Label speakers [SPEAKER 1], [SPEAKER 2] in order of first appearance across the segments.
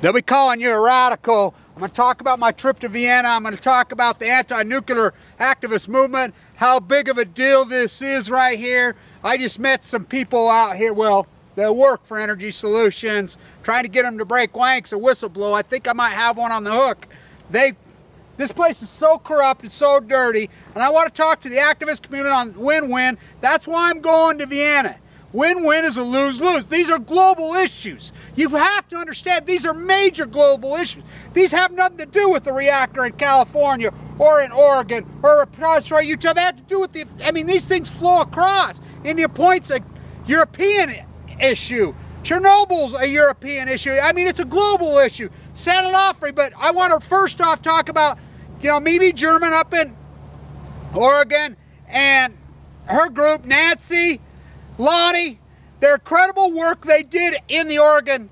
[SPEAKER 1] They'll be calling you a radical. I'm going to talk about my trip to Vienna. I'm going to talk about the anti-nuclear activist movement, how big of a deal this is right here. I just met some people out here, well, that work for Energy Solutions, trying to get them to break ranks or whistleblow. I think I might have one on the hook. This place is so corrupt and so dirty, and I want to talk to the activist community on win-win. That's why I'm going to Vienna. Win-win is a lose-lose. These are global issues. You have to understand these are major global issues. These have nothing to do with the reactor in California or in Oregon or a Utah. They have to do with these things flow across. India Point's a European issue. Chernobyl's a European issue. I mean, it's a global issue. San Onofre, but I want to first off talk about, Mimi German up in Oregon and her group, Nancy, Lonnie, their incredible work they did in the Oregon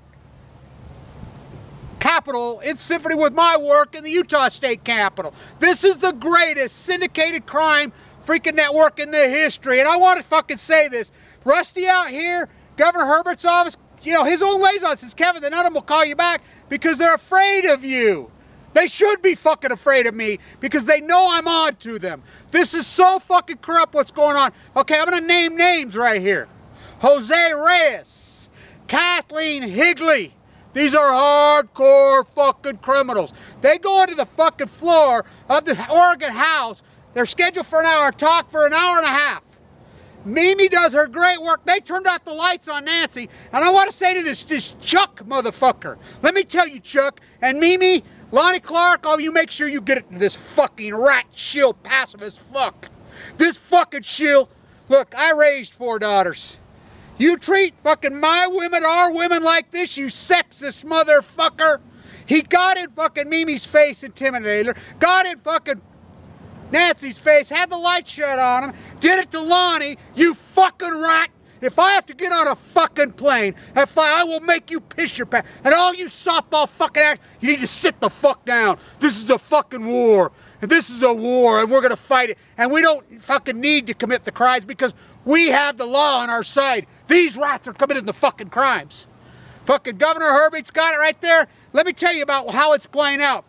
[SPEAKER 1] Capitol in symphony with my work in the Utah State Capitol. This is the greatest syndicated crime freaking network in the history. And I want to fucking say this. Rusty out here, Governor Herbert's office, his own liaison says, Kevin, none of them will call you back because they're afraid of you. They should be fucking afraid of me because they know I'm on to them. This is so fucking corrupt what's going on. Okay, I'm going to name names right here. Jose Reyes, Kathleen Higley. These are hardcore fucking criminals. They go into the fucking floor of the Oregon House. They're scheduled for an hour, talk for an hour and a half. Mimi does her great work. They turned off the lights on Nancy. And I want to say to this Chuck motherfucker. Let me tell you, Chuck, and Mimi, Lonnie Clark, you make sure you get it to this fucking rat shill pacifist fuck. This fucking shill. Look, I raised 4 daughters. You treat fucking my women, our women like this, you sexist motherfucker. He got in fucking Mimi's face, intimidated her. Got in fucking Nancy's face, had the light shut on him, did it to Lonnie, you fucking rat. If I have to get on a fucking plane and fly, I will make you piss your pants. And all you softball fucking actors, you need to sit the fuck down. This is a fucking war. And this is a war, and we're going to fight it. And we don't fucking need to commit the crimes because we have the law on our side. These rats are committing the fucking crimes. Fucking Governor Herbert's got it right there. Let me tell you about how it's playing out.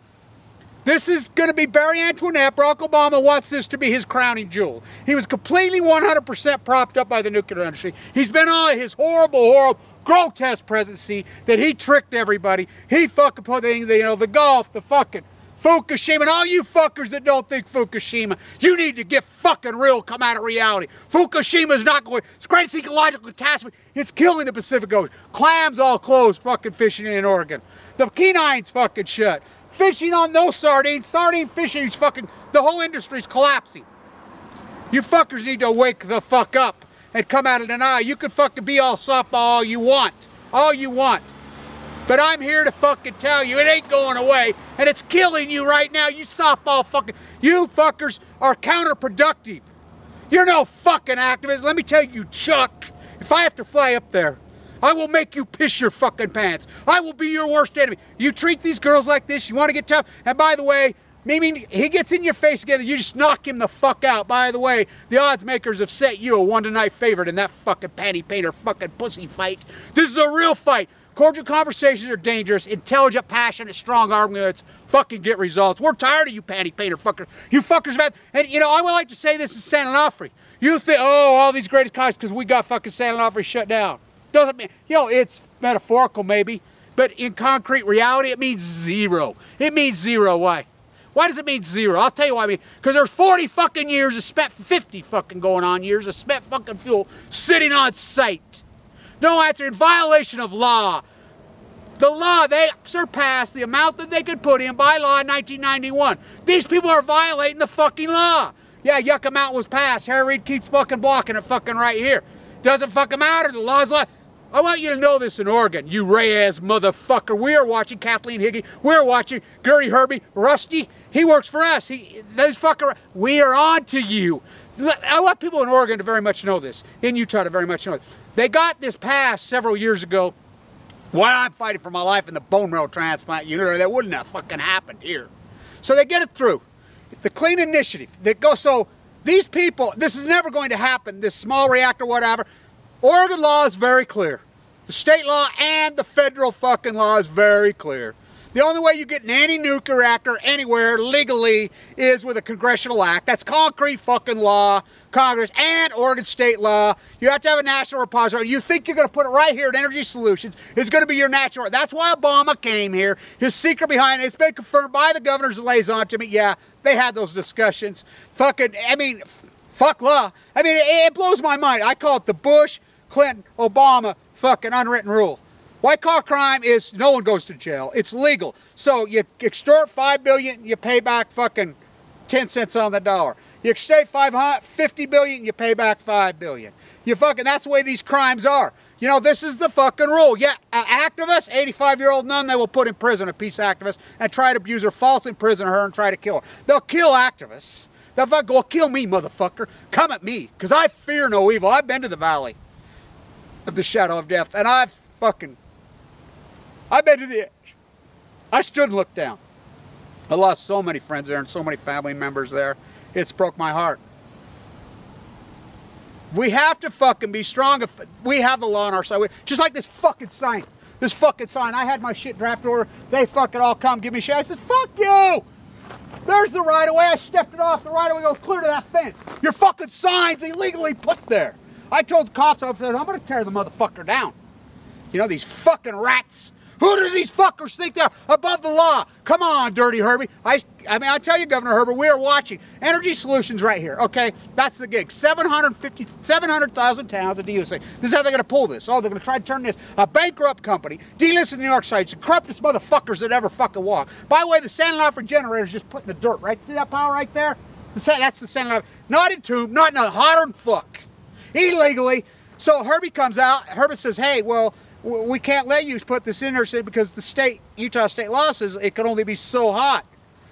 [SPEAKER 1] This is going to be Barry Antoinette. Barack Obama wants this to be his crowning jewel. He was completely 100% propped up by the nuclear industry. He's been on his horrible, grotesque presidency that he tricked everybody. He fucking put the Gulf, the fucking Fukushima, and all you fuckers that don't think Fukushima, you need to get fucking real, come out of reality. Fukushima's not going, it's a great ecological catastrophe. It's killing the Pacific Ocean. Clams all closed fucking fishing in Oregon. The Kenai's fucking shut. Fishing on those sardines, sardine fishing is fucking, the whole industry's collapsing. You fuckers need to wake the fuck up and come out of denial. You can fucking be all softball all you want. All you want. But I'm here to fucking tell you, it ain't going away, and it's killing you right now. You softball fucking, you fuckers are counterproductive. You're no fucking activist. Let me tell you, Chuck, if I have to fly up there, I will make you piss your fucking pants. I will be your worst enemy. You treat these girls like this, you want to get tough. And by the way, Mimi, he gets in your face again, you just knock him the fuck out. By the way, the odds makers have set you a 1-to-9 favorite in that fucking panty painter fucking pussy fight. This is a real fight. Cordial conversations are dangerous. Intelligent, passionate, strong arguments fucking get results. We're tired of you panty painter fuckers. You fuckers have, and I would like to say this in San Onofre. You think, all these greatest causes because we got fucking San Onofre shut down. Doesn't mean, it's metaphorical maybe, but in concrete reality, it means zero. It means zero. Why? Why does it mean zero? I'll tell you why. Because there's 40 fucking years of spent, 50 fucking going on years of spent fucking fuel sitting on site. No answer, in violation of law. The law, they surpassed the amount that they could put in by law in 1991. These people are violating the fucking law. Yeah, Yucca Mountain was passed. Harry Reid keeps fucking blocking it fucking right here. Doesn't fucking matter, the law's law. I want you to know this in Oregon, you Reyes motherfucker. We are watching Kathleen Higley. We're watching Gary Herbie. Rusty, he works for us. Those fucker, we are on to you. I want people in Oregon to very much know this. In Utah to very much know this. They got this passed several years ago. While I'm fighting for my life in the bone marrow transplant unit, that wouldn't have fucking happened here. So they get it through. The clean initiative. So these people, this is never going to happen, this small reactor, whatever. Oregon law is very clear. The state law and the federal fucking law is very clear. The only way you get an anti-nuclear reactor anywhere legally is with a congressional act. That's concrete fucking law, Congress, and Oregon state law. You have to have a national repository. You think you're going to put it right here at Energy Solutions. It's going to be your national. That's why Obama came here. His secret behind it, it's been confirmed by the governor's liaison to me. Yeah, they had those discussions. Fucking, I mean, fuck law. I mean, it blows my mind. I call it the Bush, Clinton, Obama fucking unwritten rule. White collar crime is no one goes to jail. It's legal. So you extort $5 billion, you pay back fucking 10 cents on the dollar. You extort $50 billion, you pay back $5 billion. You fucking, that's the way these crimes are. You know, this is the fucking rule. Yeah, an activist, 85-year-old nun, they will put in prison, a peace activist, and try to abuse her, falsely imprison her, and try to kill her. They'll kill activists. They'll fucking go, kill me, motherfucker. Come at me, because I fear no evil. I've been to the valley of the shadow of death, and I've been to the edge. I stood and looked down. I lost so many friends there and so many family members there. It's broke my heart. We have to fucking be strong. If we have the law on our side. Just like this fucking sign. This fucking sign. I had my shit draft order. They fucking all come give me shit. I said, fuck you. There's the right of way. I stepped it off. The right of way goes clear to that fence. Your fucking sign's illegally put there. I told the cops, I said, I'm going to tear the motherfucker down. You know, these fucking rats. Who do these fuckers think they're above the law? Come on, Dirty Herbie. I mean, I tell you, Governor Herbert, we are watching. Energy Solutions right here, okay? That's the gig. 700,000 towns of DUSA. This is how they're going to pull this. Oh, they're going to try to turn this a bankrupt company, delist the New York sites, the corruptest motherfuckers that ever fucking walk. By the way, the San Onofre generator's just put in the dirt, right? See that power right there? That's the San Onofre. Not in tube, not hotter than fuck. Illegally. So Herbie comes out. Herbie says, hey, well, we can't let you put this in there because the state, Utah state law says it can only be so hot.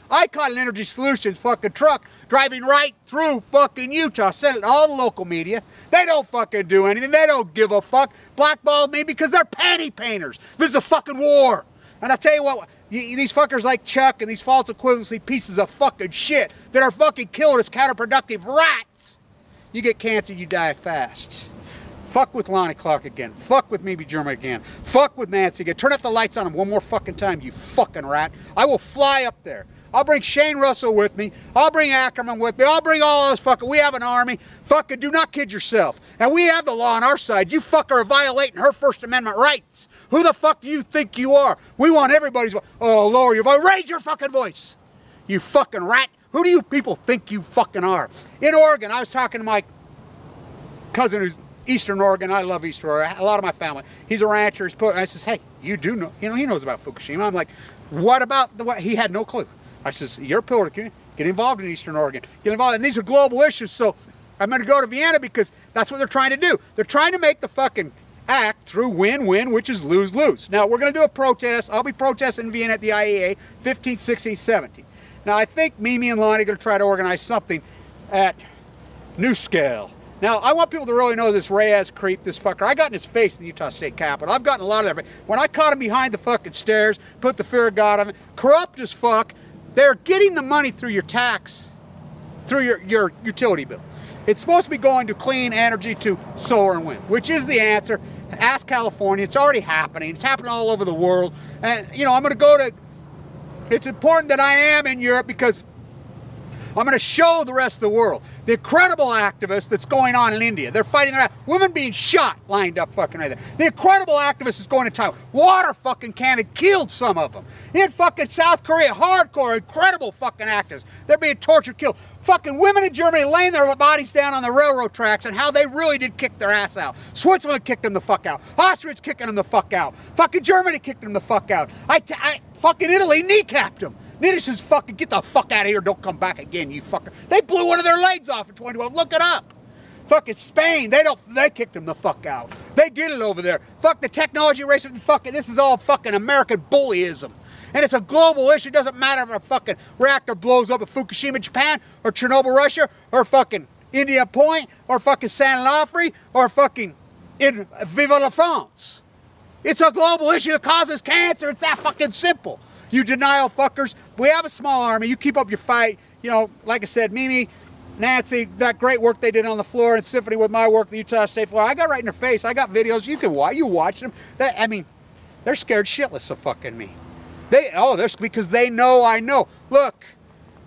[SPEAKER 1] I caught an Energy Solutions fucking truck driving right through fucking Utah, sent it to all the local media. They don't fucking do anything. They don't give a fuck. Blackballed me because they're panty painters. This is a fucking war. And I tell you what, these fuckers like Chuck and these false equivalency pieces of fucking shit that are fucking killing us, counterproductive rats. You get cancer, you die fast. Fuck with Lonnie Clark again. Fuck with Maybe German again. Fuck with Nancy again. Turn up the lights on him one more fucking time, you fucking rat. I will fly up there. I'll bring Shane Russell with me. I'll bring Ackerman with me. I'll bring all those fucking, we have an army. Fucking do not kid yourself. And we have the law on our side. You fucker are violating her First Amendment rights. Who the fuck do you think you are? We want everybody's voice. Oh, lower your voice. Raise your fucking voice. You fucking rat. Who do you people think you fucking are? In Oregon, I was talking to my cousin who's Eastern Oregon. I love Eastern Oregon. A lot of my family. He's a rancher. I says, hey, you do know, he knows about Fukushima. I'm like, what about he had no clue. I says, you're a pillar community. Get involved in Eastern Oregon. Get involved. And these are global issues. So I'm going to go to Vienna because that's what they're trying to do. They're trying to make the fucking act through win-win, which is lose-lose. Now, we're going to do a protest. I'll be protesting in Vienna at the IAA 15, 16, 17. Now, I think Mimi and Lonnie are going to try to organize something at New Scale. Now, I want people to really know this Reyes creep, this fucker. I got in his face in the Utah State Capitol. I've gotten a lot of that. When I caught him behind the fucking stairs, put the fear of God on him, corrupt as fuck, they're getting the money through your tax, through your utility bill. It's supposed to be going to clean energy, to solar and wind, which is the answer. Ask California. It's already happening. It's happening all over the world. And, you know, I'm going to go to, it's important that I am in Europe because I'm going to show the rest of the world the incredible activist that's going on in India. They're fighting their women being shot lined up fucking right there. The incredible activist is going to Taiwan. Water fucking cannon killed some of them. In fucking South Korea, hardcore, incredible fucking activists. They're being tortured, killed. Fucking women in Germany laying their bodies down on the railroad tracks and how they really did kick their ass out. Switzerland kicked them the fuck out. Austria's kicking them the fuck out. Fucking Germany kicked them the fuck out. Fucking Italy kneecapped them. Nidis says, fucking get the fuck out of here, don't come back again, you fucker. They blew one of their legs off in 2012. Look it up. Fucking Spain, they kicked them the fuck out. They did it over there. Fuck the technology race, fucking, this is all fucking American bullyism. And it's a global issue. It doesn't matter if a fucking reactor blows up at Fukushima, Japan, or Chernobyl, Russia, or fucking India Point, or fucking San Onofre, or fucking Vive la France. It's a global issue that causes cancer. It's that fucking simple. You denial fuckers. We have a small army. You keep up your fight. You know, like I said, Mimi, Nancy, that great work they did on the floor in symphony with my work, the Utah State floor. I got right in their face. I got videos. You can watch. You watch them. I mean, they're scared shitless of fucking me. They're because they know I know. Look,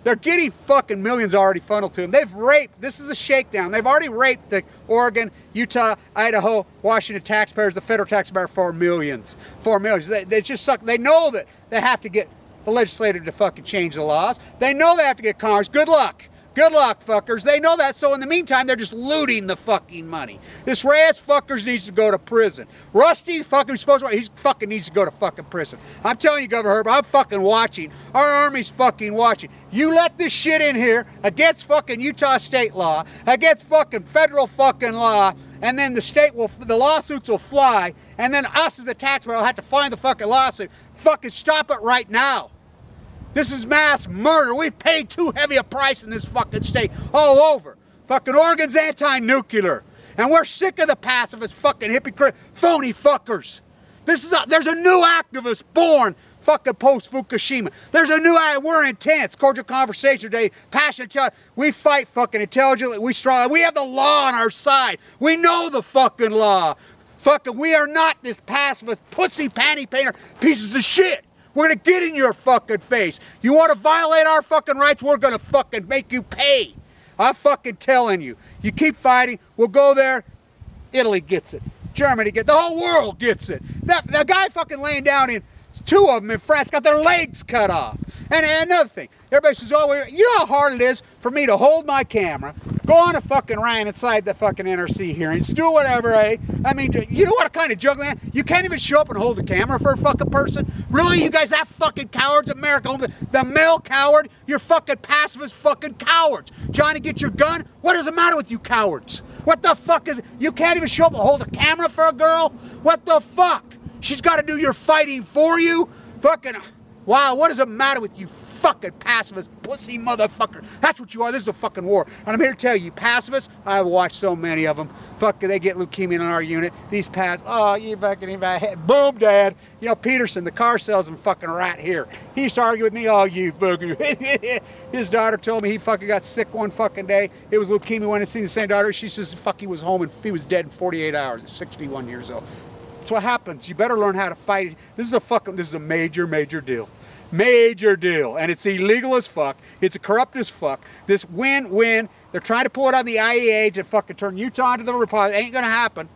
[SPEAKER 1] they're getting fucking millions already funneled to them. They've raped. This is a shakedown. They've already raped the Oregon, Utah, Idaho, Washington taxpayers, the federal taxpayer for millions. For millions. They just suck. They know that they have to get the legislature to fucking change the laws. They know they have to get Congress. Good luck. Good luck, fuckers. They know that, so in the meantime, they're just looting the fucking money. This Reyes fuckers needs to go to prison. Rusty fucking supposed to, he fucking needs to go to fucking prison. I'm telling you, Governor Herbert, I'm fucking watching. Our Army's fucking watching. You let this shit in here against fucking Utah state law, against fucking federal fucking law, and then the lawsuits will fly, and then us as the taxpayer will have to find the fucking lawsuit. Fucking stop it right now. This is mass murder. We've paid too heavy a price in this fucking state all over. Fucking Oregon's anti-nuclear. And we're sick of the pacifist fucking hypocrite phony fuckers. There's a new activist born fucking post-Fukushima. There's a new, we're intense, cordial conversation today, passionate, we fight fucking intelligently, we strong, we have the law on our side. We know the fucking law. Fucking, we are not this pacifist pussy panty painter pieces of shit. We're gonna get in your fucking face. You wanna violate our fucking rights, we're gonna fucking make you pay. I'm fucking telling you. You keep fighting, we'll go there. Italy gets it. Germany gets it. The whole world gets it. That guy fucking laying down in, two of them in France got their legs cut off. And another thing, everybody says, oh, you know how hard it is for me to hold my camera, go on a fucking rant inside the fucking NRC hearings, do whatever, eh? I mean, you know what kind of juggling? You can't even show up and hold a camera for a fucking person? Really? You guys that fucking cowards? America, the male coward? You're fucking pacifist fucking cowards. Johnny, get your gun? What is the matter with you cowards? What the fuck is it? You can't even show up and hold a camera for a girl? What the fuck? She's got to do your fighting for you? Fucking, wow, what is the matter with you fucking pacifist pussy motherfucker? That's what you are. This is a fucking war. And I'm here to tell you, pacifists, I've watched so many of them. Fuck, they get leukemia in our unit. These oh, you fucking, boom, Dad. You know, Peterson, the car salesman, fucking right here. He used to argue with me, oh, you fucking. His daughter told me he fucking got sick one fucking day. It was leukemia. Went and seen the same daughter. She says, fuck, he was home and he was dead in 48 hours. 61 years old. That's what happens. You better learn how to fight. This is a major, major deal. Major deal. And it's illegal as fuck. It's a corrupt as fuck. This win-win. They're trying to pull it on the IEA to fucking turn Utah into the Republic. Ain't gonna happen.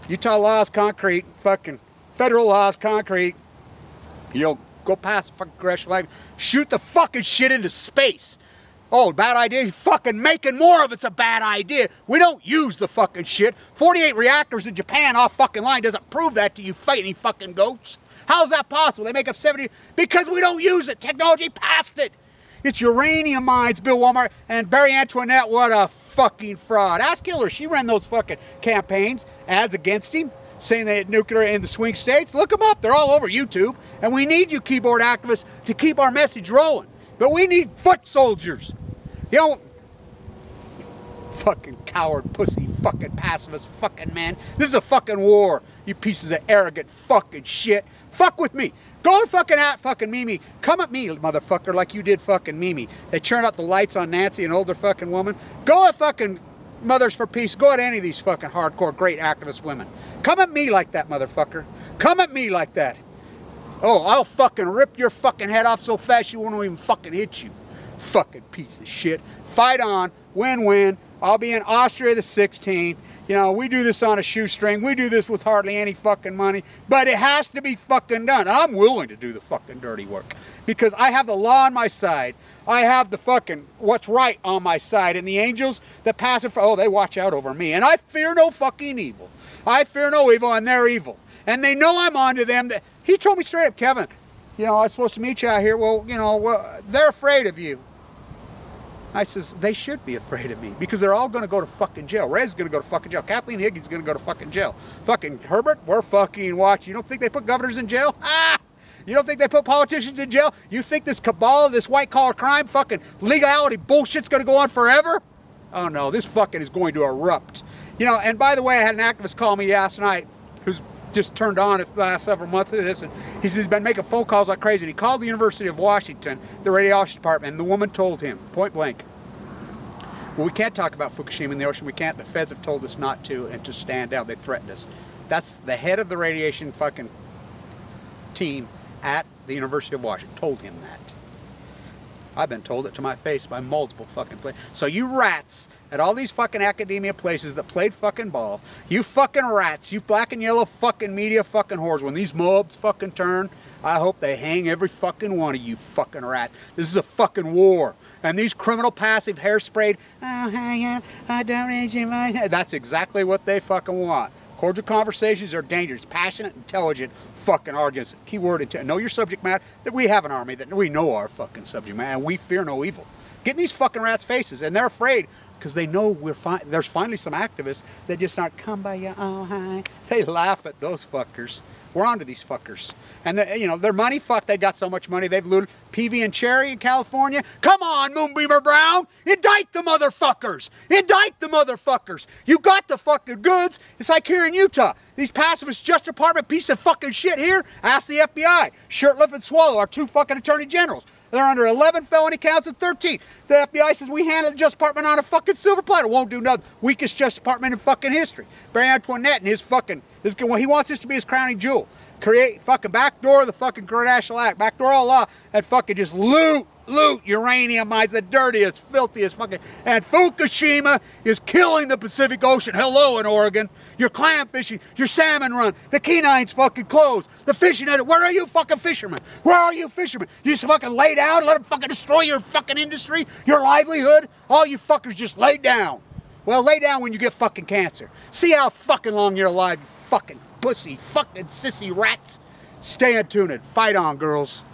[SPEAKER 1] Utah law is concrete. Fucking federal law is concrete. You know, go past the fucking congressional line. Shoot the fucking shit into space. Oh, bad idea. Fucking making more of it's a bad idea. We don't use the fucking shit. 48 reactors in Japan off fucking line doesn't prove that to you fighting fucking goats. How's that possible? They make up 70 because we don't use it. Technology passed it. It's uranium mines, Bill Walmart and Barry Antoinette. What a fucking fraud. Ask Hillary. She ran those fucking campaigns, ads against him, saying they had nuclear in the swing states. Look them up. They're all over YouTube. And we need you keyboard activists to keep our message rolling. But we need foot soldiers. You know, fucking coward, pussy, fucking pacifist, fucking man. This is a fucking war, you pieces of arrogant fucking shit. Fuck with me. Go fucking at fucking Mimi. Come at me, motherfucker, like you did fucking Mimi. They turned out the lights on Nancy, an older fucking woman. Go at fucking Mothers for Peace. Go at any of these fucking hardcore, great activist women. Come at me like that, motherfucker. Come at me like that. Oh, I'll fucking rip your fucking head off so fast you won't even fucking hit you. Fucking piece of shit. Fight on. Win-win. I'll be in Austria the 16th. You know, we do this on a shoestring. We do this with hardly any fucking money. But it has to be fucking done. I'm willing to do the fucking dirty work. Because I have the law on my side. I have the fucking what's right on my side. And the angels that pass it for, oh, they watch out over me. And I fear no fucking evil. I fear no evil, and they're evil. And they know I'm on to them. He told me straight up, Kevin, you know, I was supposed to meet you out here. Well, you know, they're afraid of you. I says, they should be afraid of me because they're all going to go to fucking jail. Rez is going to go to fucking jail. Kathleen Higgins is going to go to fucking jail. Fucking Herbert, we're fucking watching. You don't think they put governors in jail? Ah! You don't think they put politicians in jail? You think this cabal, this white-collar crime, fucking legality bullshit's going to go on forever? Oh, no, this fucking is going to erupt. You know, and by the way, I had an activist call me last night who's just turned on the last several months of this, and he says he's been making phone calls like crazy. And he called the University of Washington, the radiology department, and the woman told him, point blank, Well, we can't talk about Fukushima in the ocean. We can't. The feds have told us not to and to stand down. They threatened us. That's the head of the radiation fucking team at the University of Washington told him that. I've been told it to my face by multiple fucking places. So you rats at all these fucking academia places that played fucking ball, you fucking rats, you black and yellow fucking media fucking whores, when these mobs fucking turn, I hope they hang every fucking one of you fucking rats. This is a fucking war. And these criminal passive hairsprayed, oh, hang on, I don't need you, that's exactly what they fucking want. Cordial conversations are dangerous, passionate, intelligent fucking arguments. Keyword, know your subject matter, that we have an army, that we know our fucking subject matter, and we fear no evil. Get in these fucking rats' faces, and they're afraid because they know there's finally some activists that just aren't come by you, oh hi. They laugh at those fuckers. We're on to these fuckers. And you know, their money, fuck, they got so much money, they've looted PV and Cherry in California. Come on, Moonbeamer Brown, indict the motherfuckers. Indict the motherfuckers. You got the fucking goods. It's like here in Utah. These pacifists, Justice Department piece of fucking shit here, ask the FBI. Shurtleff and Swallow, our two fucking attorney generals. They're under 11 felony counts and 13. The FBI says we handled the Justice Department on a fucking silver platter. Won't do nothing. Weakest Justice Department in fucking history. Barry Antoinette and his fucking, he wants this to be his crowning jewel. Create fucking backdoor the fucking Kardashian Act, backdoor all law, and fucking just loot uranium mines, the dirtiest, filthiest fucking, and Fukushima is killing the Pacific Ocean. Hello in Oregon. Your clam fishing, your salmon run, the Kenines fucking closed, the fishing net, where are you fucking fishermen? Where are you fishermen? You just fucking lay down and let them fucking destroy your fucking industry, your livelihood? All you fuckers just lay down. Well, lay down when you get fucking cancer. See how fucking long you're alive, you fucking pussy, fucking sissy rats. Stay tuned. Fight on, girls.